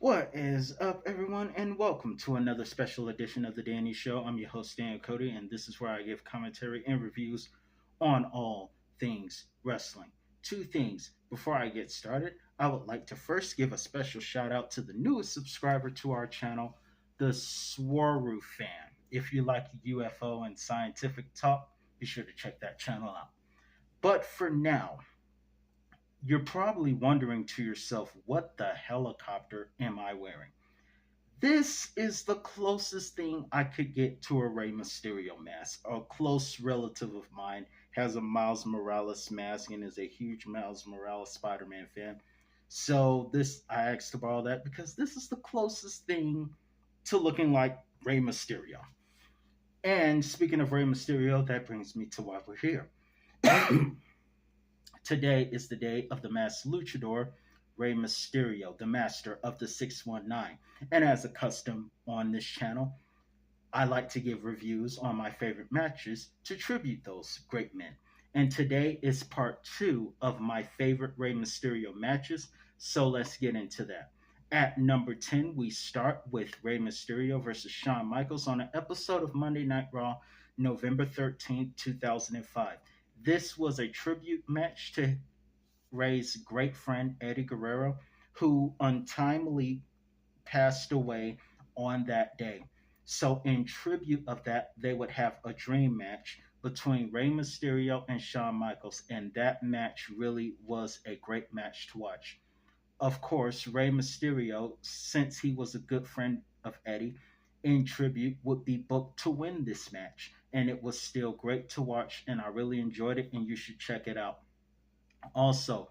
What is up, everyone, and welcome to another special edition of The Danny Show. I'm your host, Dan Cody, and this is where I give commentary and reviews on all things wrestling. Two things before I get started, I would like to first give a special shout out to the newest subscriber to our channel, the Swaru fan. If you like UFO and scientific talk, be sure to check that channel out. But for now, you're probably wondering to yourself, what the helicopter am I wearing? This is the closest thing I could get to a Rey Mysterio mask. A close relative of mine has a Miles Morales mask and is a huge Miles Morales Spider-Man fan. So this I asked to borrow that because this is the closest thing to looking like Rey Mysterio. And speaking of Rey Mysterio, that brings me to why we're here. Today is the day of the masked luchador, Rey Mysterio, the master of the 619. And as a custom on this channel, I like to give reviews on my favorite matches to tribute those great men. And today is part two of my favorite Rey Mysterio matches, so let's get into that. At number 10, we start with Rey Mysterio versus Shawn Michaels on an episode of Monday Night Raw, November 13th, 2005. This was a tribute match to Rey's great friend Eddie Guerrero, who untimely passed away on that day. So, in tribute of that, they would have a dream match between Rey Mysterio and Shawn Michaels, and that match really was a great match to watch. Of course, Rey Mysterio, since he was a good friend of Eddie, in tribute would be booked to win this match, and it was still great to watch, and I really enjoyed it, and you should check it out. Also,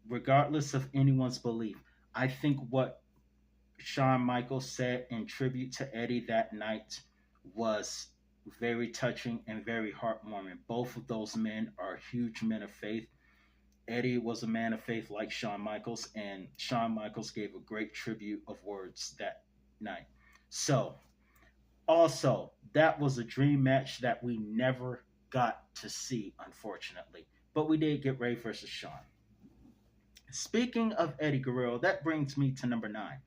regardless of anyone's belief, I think what Shawn Michaels said in tribute to Eddie that night was very touching and very heartwarming. Both of those men are huge men of faith. Eddie was a man of faith like Shawn Michaels, and Shawn Michaels gave a great tribute of words that night. So, also, that was a dream match that we never got to see, unfortunately. But we did get Rey versus Shawn. Speaking of Eddie Guerrero, that brings me to number 9.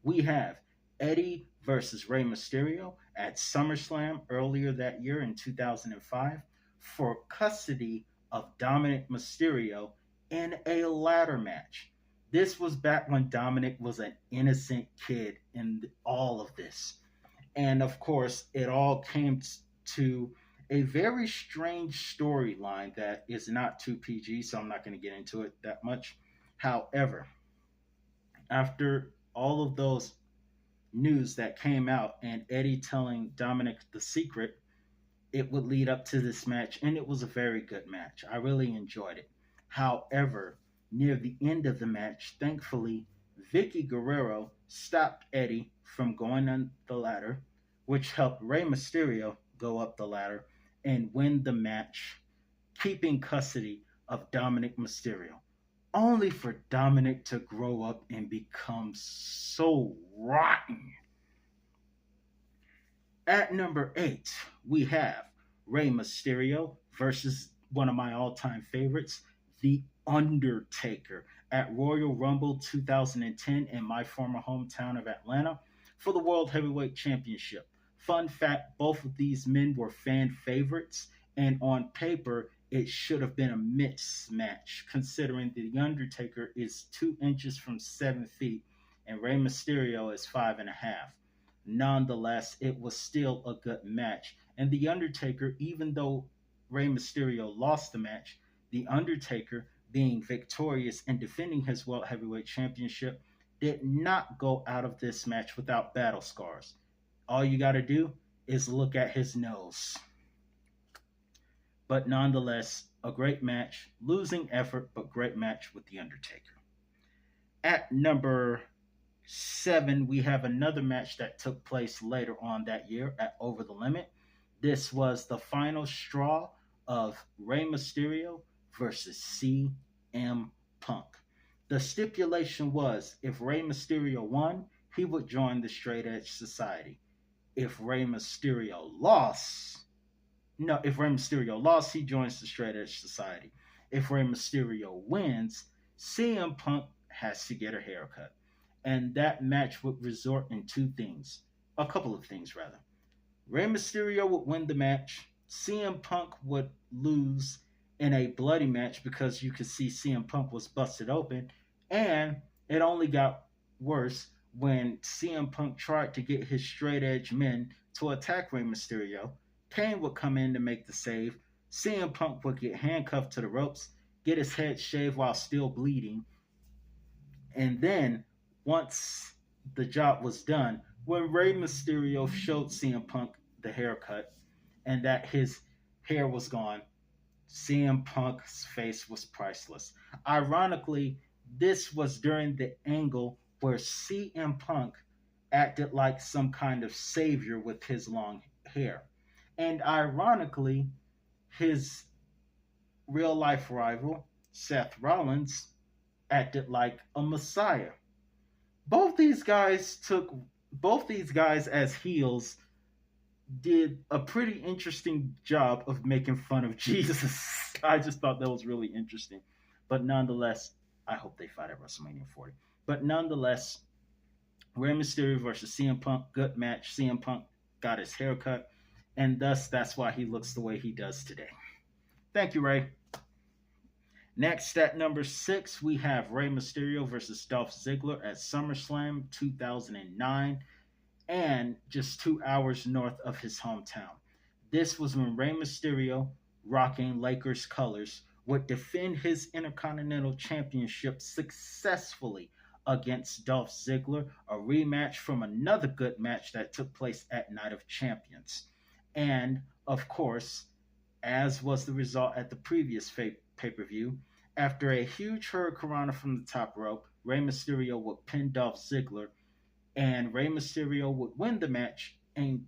We have Eddie versus Rey Mysterio at SummerSlam earlier that year in 2005 for custody of Dominic Mysterio in a ladder match. This was back when Dominic was an innocent kid in all of this. And of course, it all came to a very strange storyline that is not too PG, so I'm not going to get into it that much. However, after all of those news that came out and Eddie telling Dominic the secret, it would lead up to this match, and it was a very good match. I really enjoyed it. However, near the end of the match, thankfully, Vicky Guerrero stopped Eddie from going on the ladder, which helped Rey Mysterio go up the ladder and win the match, keeping custody of Dominic Mysterio, only for Dominic to grow up and become so rotten. At number 8, we have Rey Mysterio versus one of my all-time favorites, The Undertaker, at Royal Rumble 2010 in my former hometown of Atlanta for the World Heavyweight Championship. Fun fact, both of these men were fan favorites, and on paper, it should have been a mismatch, considering The Undertaker is 2 inches from 7 feet and Rey Mysterio is 5.5. Nonetheless, it was still a good match. And The Undertaker, even though Rey Mysterio lost the match, The Undertaker, being victorious and defending his World Heavyweight Championship, did not go out of this match without battle scars. All you got to do is look at his nose. But nonetheless, a great match, losing effort, but great match with The Undertaker. At number 7, we have another match that took place later on that year at Over the Limit. This was the final straw of Rey Mysterio versus CM Punk. The stipulation was if Rey Mysterio won, he would join the Straight Edge Society. If Rey Mysterio lost, he joins the Straight Edge Society. If Rey Mysterio wins, CM Punk has to get a haircut. and that match would resort in two things, a couple of things rather. Rey Mysterio would win the match. CM Punk would lose in a bloody match because you could see CM Punk was busted open. And it only got worse when CM Punk tried to get his straight edge men to attack Rey Mysterio. Kane would come in to make the save. CM Punk would get handcuffed to the ropes, get his head shaved while still bleeding. And then, once the job was done, when Rey Mysterio showed CM Punk the haircut and that his hair was gone, CM Punk's face was priceless. Ironically, this was during the angle where CM Punk acted like some kind of savior with his long hair. And ironically, his real life rival, Seth Rollins, acted like a messiah. Both these guys took both these guys as heels did a pretty interesting job of making fun of Jesus. I just thought that was really interesting. But nonetheless, I hope they fight at WrestleMania 40. But nonetheless, Rey Mysterio versus CM Punk, good match. CM Punk got his haircut, and thus that's why he looks the way he does today. Thank you, Ray. Next at number 6, we have Rey Mysterio versus Dolph Ziggler at SummerSlam 2009, and just 2 hours north of his hometown. This was when Rey Mysterio, rocking Lakers colors, would defend his Intercontinental Championship successfully against Dolph Ziggler, a rematch from another good match that took place at Night of Champions. And, of course, as was the result at the previous pay per view, after a huge hurricanrana from the top rope, Rey Mysterio would pin Dolph Ziggler, and Rey Mysterio would win the match and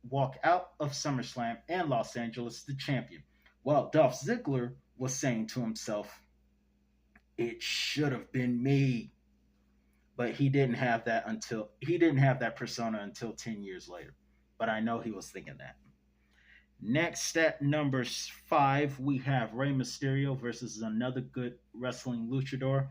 walk out of SummerSlam and Los Angeles the champion. Well, Dolph Ziggler was saying to himself, "It should have been me," but he didn't have that persona until 10 years later. But I know he was thinking that. Next at number 5, we have Rey Mysterio versus another good wrestling luchador,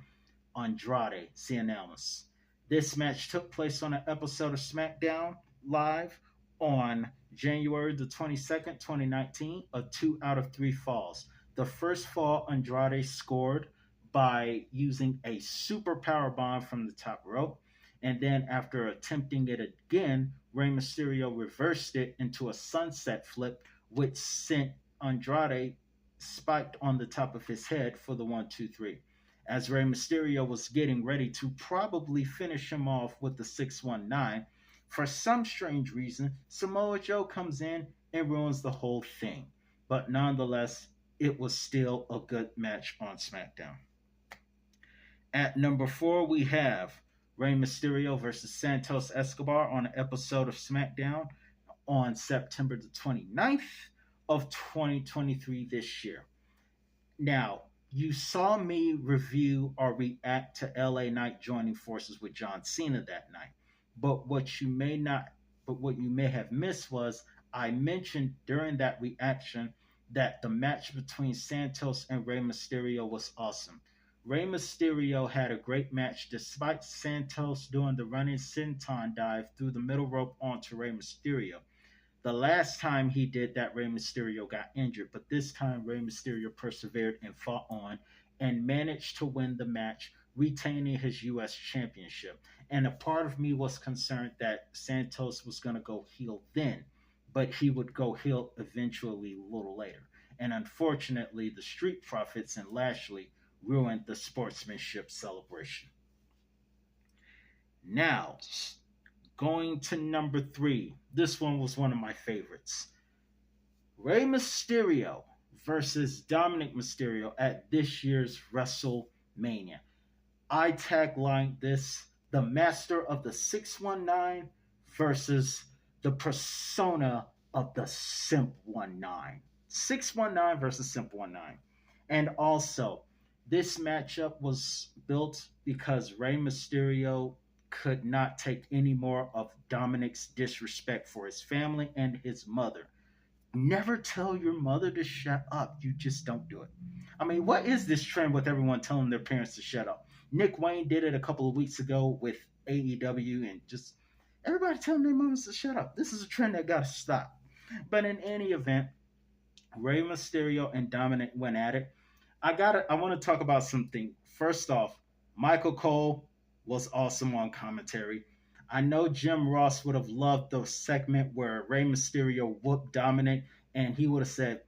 Andrade Cien Almas. This match took place on an episode of SmackDown Live on January the 22nd, 2019, a 2 out of 3 falls. The first fall Andrade scored by using a super power bomb from the top rope, and then after attempting it again, Rey Mysterio reversed it into a sunset flip, which sent Andrade spiked on the top of his head for the 1-2-3. As Rey Mysterio was getting ready to probably finish him off with the 619, for some strange reason, Samoa Joe comes in and ruins the whole thing. But nonetheless, it was still a good match on SmackDown. At number 4, we have Rey Mysterio versus Santos Escobar on an episode of SmackDown on September the 29th of 2023 this year. Now, you saw me review or react to LA Knight joining forces with John Cena that night. But what you may have missed was I mentioned during that reaction that the match between Santos and Rey Mysterio was awesome. Rey Mysterio had a great match despite Santos doing the running senton dive through the middle rope onto Rey Mysterio. The last time he did that, Rey Mysterio got injured, but this time Rey Mysterio persevered and fought on and managed to win the match, retaining his U.S. Championship. And a part of me was concerned that Santos was going to go heel then, but he would go heel eventually a little later. And unfortunately, the Street Profits and Lashley ruined the sportsmanship celebration. Now, going to number 3. This one was one of my favorites. Rey Mysterio versus Dominic Mysterio at this year's WrestleMania. I taglined this, the master of the 619 versus the persona of the Simp 19. 619 versus Simp 19. And also, this matchup was built because Rey Mysterio could not take any more of Dominic's disrespect for his family and his mother. Never tell your mother to shut up. You just don't do it. I mean, what is this trend with everyone telling their parents to shut up? Nick Wayne did it a couple of weeks ago with AEW and just everybody telling their mamas to shut up. This is a trend that got to stop. But in any event, Rey Mysterio and Dominic went at it. I want to talk about something. First off, Michael Cole was awesome on commentary. I know Jim Ross would have loved the segment where Rey Mysterio whooped Dominic and he would have said,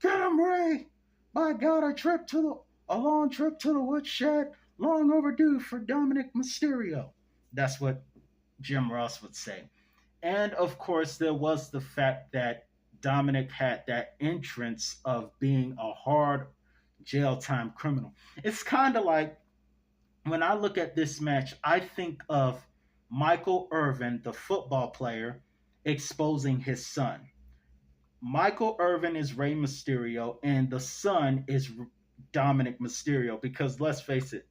"Get him, Ray! My God, a long trip to the woodshed, long overdue for Dominic Mysterio." That's what Jim Ross would say. And of course, there was the fact that Dominic had that entrance of being a hard jail time criminal. It's kind of like when I look at this match, I think of Michael Irvin, the football player, exposing his son. Michael Irvin is Rey Mysterio, and the son is Dominic Mysterio. Because let's face it,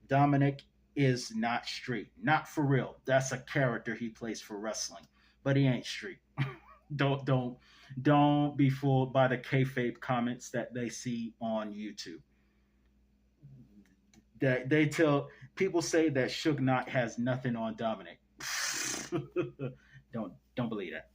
Dominic is not street, not for real. That's a character he plays for wrestling, but he ain't street. Don't be fooled by the kayfabe comments that they see on YouTube. That they tell people say that Suge Knight has nothing on Dominic. don't believe that.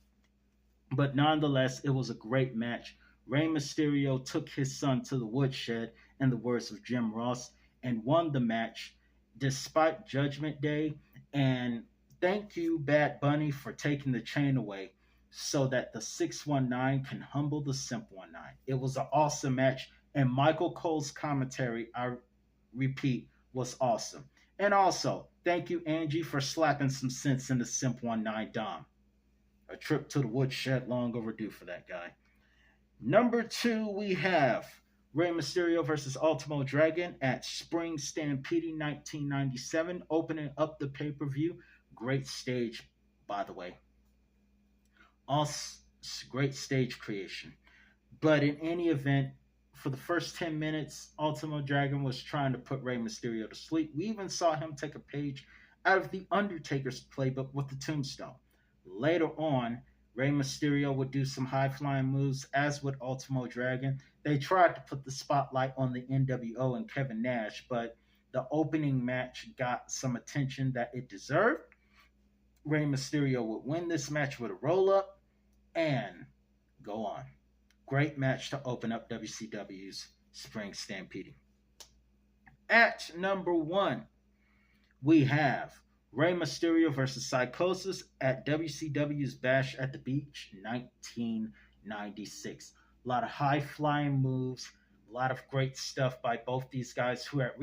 But nonetheless, it was a great match. Rey Mysterio took his son to the woodshed, in the words of Jim Ross, and won the match despite Judgment Day. And thank you, Bad Bunny, for taking the chain away so that the 619 can humble the Simp 19. It was an awesome match, and Michael Cole's commentary, I repeat, was awesome. And also, thank you, Angie, for slapping some sense in the Simp 19 Dom. A trip to the woodshed, long overdue for that guy. Number 2, we have Rey Mysterio versus Ultimo Dragon at Spring Stampede 1997, opening up the pay-per-view. Great stage, by the way. Also, great stage creation. But in any event, for the first 10 minutes, Ultimo Dragon was trying to put Rey Mysterio to sleep. We even saw him take a page out of The Undertaker's playbook with the Tombstone. Later on, Rey Mysterio would do some high-flying moves, as would Ultimo Dragon. They tried to put the spotlight on the NWO and Kevin Nash, but the opening match got some attention that it deserved. Rey Mysterio would win this match with a roll-up and go on. Great match to open up WCW's Spring Stampede. At number 1, we have Rey Mysterio versus Psychosis at WCW's Bash at the Beach 1996. A lot of high flying moves, a lot of great stuff by both these guys who at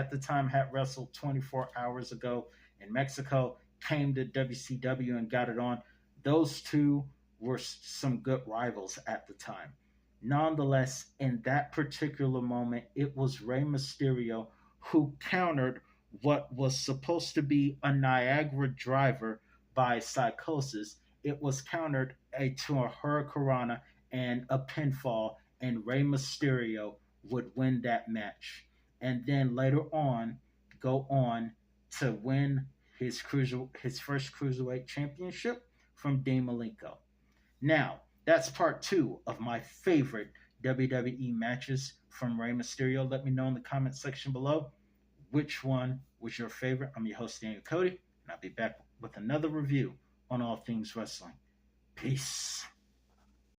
the time had wrestled 24 hours ago in Mexico, came to WCW and got it on. Those two were some good rivals at the time. Nonetheless, in that particular moment, it was Rey Mysterio who countered what was supposed to be a Niagara driver by Psychosis. It was countered to a Hurricanrana and a pinfall, and Rey Mysterio would win that match. And then later on, go on to win his first Cruiserweight Championship from Dean Malenko. Now, that's part 2 of my favorite WWE matches from Rey Mysterio. Let me know in the comment section below which one was your favorite. I'm your host, Daniel Cody, and I'll be back with another review on all things wrestling. Peace.